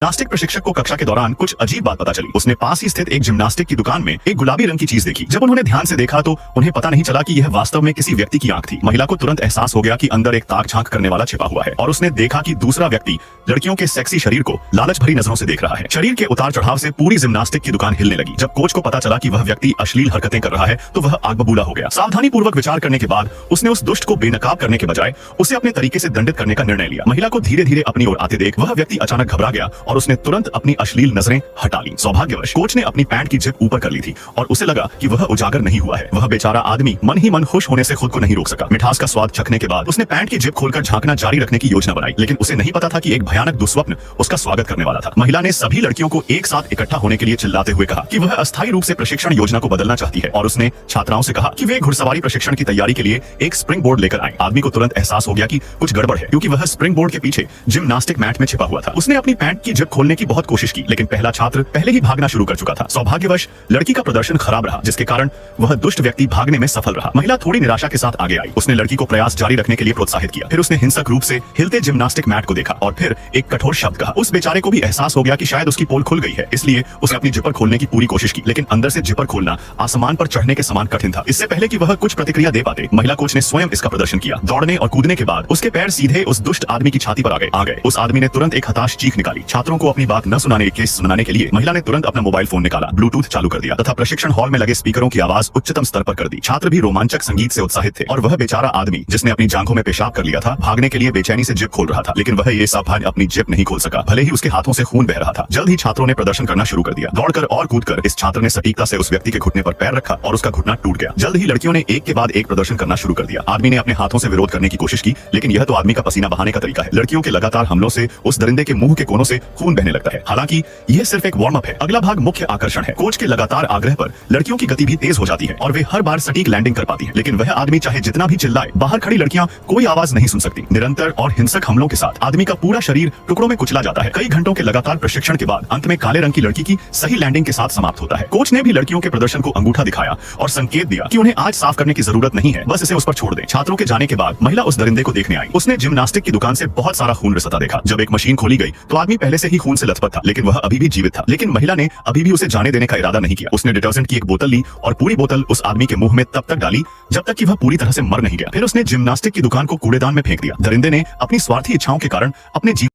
Gymnastic प्रशिक्षक को कक्षा के दौरान कुछ अजीब बात पता चली। उसने पास ही स्थित एक जिम्नास्टिक की दुकान में एक गुलाबी रंग की चीज देखी। जब उन्होंने ध्यान से देखा तो उन्हें पता नहीं चला कि यह वास्तव में किसी व्यक्ति की आंख थी। महिला को तुरंत एहसास हो गया कि अंदर एक ताक झांक करने वाला छिपा हुआ है और उसने देखा कि दूसरा व्यक्ति लड़कियों के सेक्सी शरीर को लालच भरी नजरों से देख रहा है। शरीर के उतार चढ़ाव से पूरी जिम्नास्टिक की दुकान हिलने लगी। जब कोच को पता चला कि वह व्यक्ति अश्लील हरकतें कर रहा है तो वह आग बबूला हो गया। सावधानी पूर्वक विचार करने के बाद उसने उस दुष्ट को बेनकाब करने के बजाय उसे अपने तरीके से दंडित करने का निर्णय लिया। महिला को धीरे धीरे अपनी ओर आते देख वह व्यक्ति अचानक घबरा गया और उसने तुरंत अपनी अश्लील नजरें हटा ली। सौभाग्यवश कोच ने अपनी पैंट की जिप ऊपर कर ली थी और उसे लगा कि वह उजागर नहीं हुआ है। वह बेचारा आदमी मन ही मन खुश होने से खुद को नहीं रोक सका। मिठास का स्वाद चखने के बाद उसने पैंट की जिप खोलकर झांकना जारी रखने की योजना बनाई, लेकिन उसे नहीं पता था कि एक भयानक दुस्वप्न उसका स्वागत करने वाला था। महिला ने सभी लड़कियों को एक साथ इकट्ठा होने के लिए चिल्लाते हुए कहा कि वह अस्थायी रूप से प्रशिक्षण योजना को बदलना चाहती है और उसने छात्राओं से कहा कि वे घुड़सवारी प्रशिक्षण की तैयारी के लिए एक स्प्रिंग बोर्ड लेकर आए। आदमी को तुरंत एहसास हो गया कि कुछ गड़बड़ है, क्योंकि वह स्प्रिंग बोर्ड के पीछे जिम्नास्टिक मैट में छिपा हुआ था। उसने अपनी पैंट की जिप खोलने की बहुत कोशिश की, लेकिन पहला छात्र पहले ही भागना शुरू कर चुका था। सौभाग्यवश लड़की का प्रदर्शन खराब रहा, जिसके कारण वह दुष्ट व्यक्ति भागने में सफल रहा। महिला थोड़ी निराशा के साथ आगे आई। उसने लड़की को प्रयास जारी रखने के लिए प्रोत्साहित किया। फिर उसने हिंसक रूप से हिलते जिम्नास्टिक मैट को देखा और फिर एक कठोर शब्द कहा। उस बेचारे को भी एहसास हो गया कि शायद उसकी पोल खुल गई है, इसलिए उसने अपनी जिपर खोलने की पूरी कोशिश की, लेकिन अंदर से जिपर खोलना आसमान पर चढ़ने के समान कठिन था। इससे पहले कि वह कुछ प्रतिक्रिया दे पाते, महिला कोच ने स्वयं इसका प्रदर्शन किया। दौड़ने और कूदने के बाद उसके पैर सीधे उस दुष्ट आदमी की छाती पर आ गए। उस आदमी ने तुरंत एक हताश चीख निकाली। छात्रों को अपनी बात न सुनाने के लिए महिला ने तुरंत अपना मोबाइल फोन निकाला, ब्लूटूथ चालू कर दिया तथा प्रशिक्षण हॉल में लगे स्पीकरों की आवाज उच्चतम स्तर पर कर दी। छात्र भी रोमांचक संगीत से उत्साहित थे और वह बेचारा आदमी जिसने अपनी जांघों में पेशाब कर लिया था भागने के लिए बेचैनी से जिप खोल रहा था, लेकिन वह ये सावधान अपनी जिप नहीं खोल सका, भले ही उसके हाथों से खून बह रहा था। जल्द ही छात्रों ने प्रदर्शन करना शुरू कर दिया। दौड़कर और कूदकर इस छात्र ने सटीकता से उस व्यक्ति के घुटने पर पैर रखा और उसका घुटना टूट गया। जल्द ही लड़कियों ने एक के बाद एक प्रदर्शन करना शुरू कर दिया। आदमी ने अपने हाथों से विरोध करने की कोशिश की, लेकिन यह तो आदमी का पसीना बहाने का तरीका है। लड़कियों के लगातार हमलों से उस दरिंदे के मुंह के कोनों से खून बहने लगता है। हालांकि यह सिर्फ एक वार्म अप है, अगला भाग मुख्य आकर्षण है। कोच के लगातार आग्रह पर लड़कियों की गति भी तेज हो जाती है और वे हर बार सटीक लैंडिंग कर पाती हैं, लेकिन वह आदमी चाहे जितना भी चिल्लाए, बाहर खड़ी लड़कियां कोई आवाज नहीं सुन सकती। निरंतर और हिंसक हमलों के साथ आदमी का पूरा शरीर टुकड़ों में कुचला जाता है। कई घंटों के लगातार प्रशिक्षण के बाद अंत में काले रंग की लड़की की सही लैंडिंग के साथ समाप्त होता है। कोच ने भी लड़कियों के प्रदर्शन को अंगूठा दिखाया और संकेत दिया कि उन्हें आज साफ करने की जरूरत नहीं है, बस इसे उस पर छोड़ दें। छात्रों के जाने के बाद महिला उस दरिंदे को देखने आई। उसने जिम्नास्टिक की दुकान से बहुत सारा खून रिसता देखा। जब एक मशीन खोली गई तो आदमी पहले से ही खून से लथपथ था, लेकिन वह अभी भी जीवित था। लेकिन महिला ने अभी भी उसे जाने देने का इरादा नहीं किया। उसने डिटर्जेंट की एक बोतल ली और पूरी बोतल उस आदमी के मुंह में तब तक डाली जब तक कि वह पूरी तरह से मर नहीं गया। फिर उसने जिम्नास्टिक की दुकान को कूड़ेदान में फेंक दिया। दरिंदे ने अपनी स्वार्थी इच्छाओं के कारण अपने जीवन